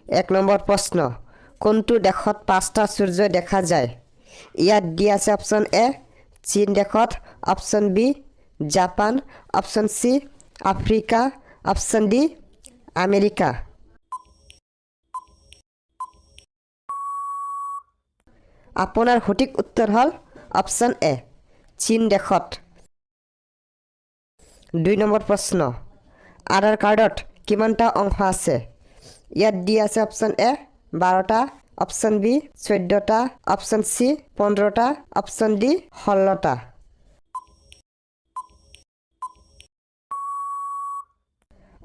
1 number প্ৰশ্ন কোনটো দেশত 5টা সূৰ্য দেখা যায় ইয়াত দি আছে অপচন এ চীন দেশত option B Japan option C Africa option D America আপোনাৰ সঠিক উত্তৰ হ'ল অপচন এ চীন দেশত 2 নম্বৰ প্ৰশ্ন আধাৰ কাৰ্ডত কিমানটা অংশ আছে ইয়াত দি আছে অপচন এ 12টা অপচন বি 14টা অপচন সি 15টা অপচন ডি 16টা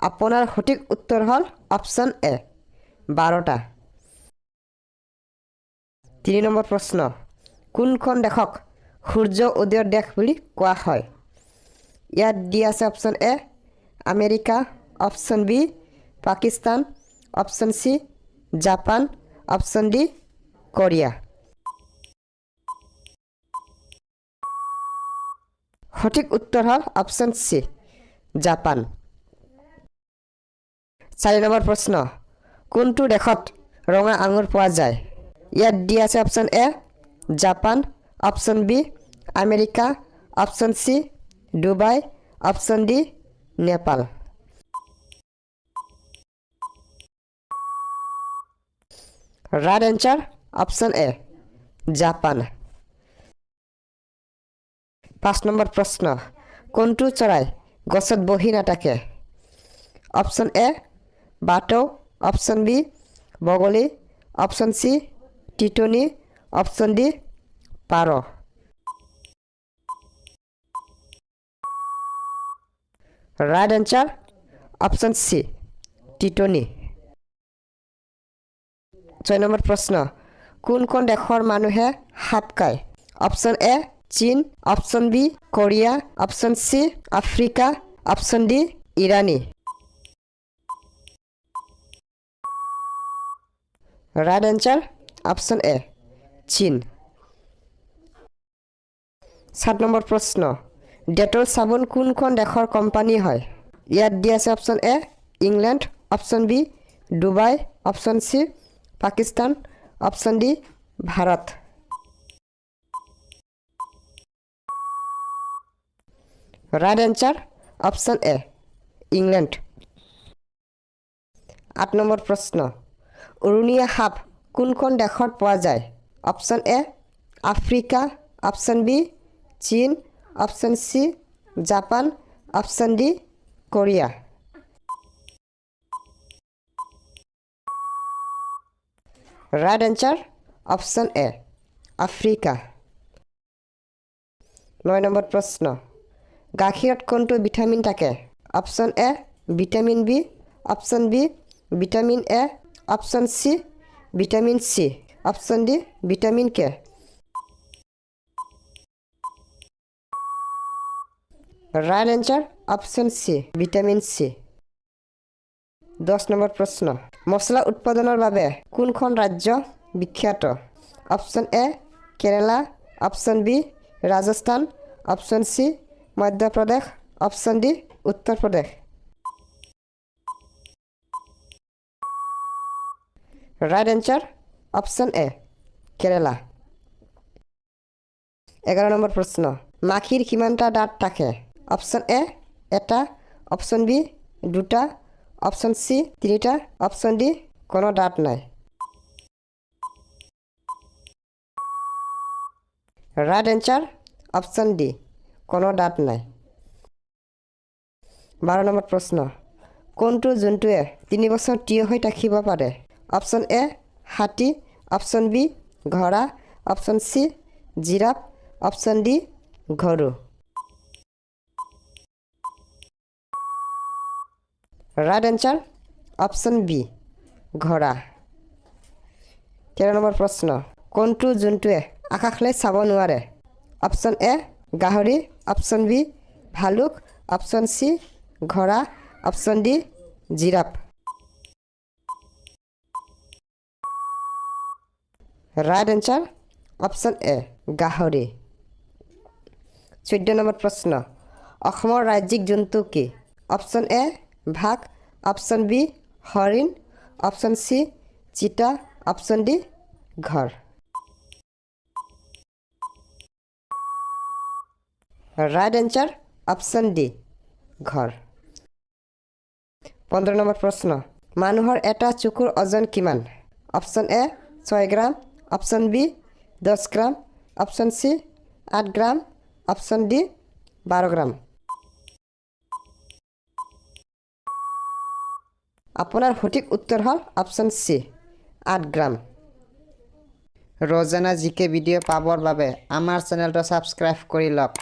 আপোনাৰ সঠিক উত্তৰ হ'ল অপচন এ 12টা 3 নম্বৰ প্ৰশ্ন কোনখন দেশক সূৰ্য উদয়ৰ দেশ বুলি কোৱা হয় ইয়াত দি আছে option A America option B Pakistan option C Japan option D Korea সঠিক উত্তৰ হ'ল অপচন সি জাপান 4 নম্বৰ প্ৰশ্ন কোনটো দেশত ৰঙা আঙুৰ পোৱা যায় ইয়াত দি আছে option A Japan option B America option C Dubai option D Nepal right answer option A Japan 5 number প্ৰশ্ন কোনটো চৰাই গছত বহি নাথাকে অপশন এ বাটো অপশন বি বগলী অপশন সি টিটনি অপশন ডি পাৰ ৰাইট অ্যান্সাৰ অপশন সি টিটনি 6 নম্বৰ প্ৰশ্ন কোনখন দেশৰ মানুহে সাপ খায় অপশন এ চীন option B Korea option C Africa option D ইৰানী ৰাইট অ্যান্সাৰ অপশন এ চীন 7 নম্বৰ প্ৰশ্ন ডেটল সাবুন কোনখন দেশৰ কোম্পানী হয় ইয়াত দি আছে option A England option B Dubai option C Pakistan option D Bharat right answer option A England 8 number প্ৰশ্ন উৰুণীয়া সাপ কোনখন দেশত পোৱা যায় option A Africa option B চীন option C Japan option D Korea right answer option A Africa 9 number প্ৰশ্ন গাখীৰত কোনটো ভিটামিন থাকে option A vitamin B option B vitamin A option C vitamin C option D vitamin K right answer option C vitamin C 10 number প্ৰশ্ন মছলা উৎপাদনৰ বাবে কোনখন ৰাজ্য বিখ্যাত option A Kerala option B Rajasthan option C Madhya Pradesh option D Uttar Pradesh right answer option A Kerala 11 number প্ৰশ্ন মাখিৰ কিমানটা দাঁত থাকে অপশন এ এটা অপশন বি দুটা অপশন সি তিনিটা অপশন ডি কোনো দাঁত নাই রাইট অ্যান্সার অপশন ডি কোনো দাঁত নাই 12 নম্বৰ প্ৰশ্ন কোনটো জন্তুৱে 3 বছৰ থিয় হৈ থাকিব পাৰে অপশন এ হাতী অপশন বি ঘোড়া অপশন সি জিৰাফ অপশন ডি গৰু ৰাইট অ্যান্সাৰ অপশন বি ঘোড়া 13 নম্বৰ প্ৰশ্ন কোনটো জন্তুৱে আকাশলৈ চাব নোৱাৰে অপশন এ গাহৰি অপশন বি ভালুক অপশন সি ঘোড়া option D giraffe right answer option A গাহৰি 14 নম্বৰ প্ৰশ্ন অসমৰ ৰাজ্যিক জন্তু কি অপশন এ বাঘ অপশন বি হৰিণ অপশন সি চিতা অপশ্যন ডি ঘৰ ৰাইট এনচাৰ অপশ্যন ডি ঘৰ 15 নম্বৰ প্ৰশ্ন মানুহৰ এটা চকুৰ ওজন কিমান option A 6 gram option B 10 gram option C 8 gram option D 12 gram আপোনাৰ সঠিক উত্তৰ হ'ল অপশ্যন সি 8 গ্ৰাম रोजाना জিকে ভিডিঅ' পাবৰ বাবে আমাৰ চেনেলটো সাবস্ক্ৰাইব কৰি লওক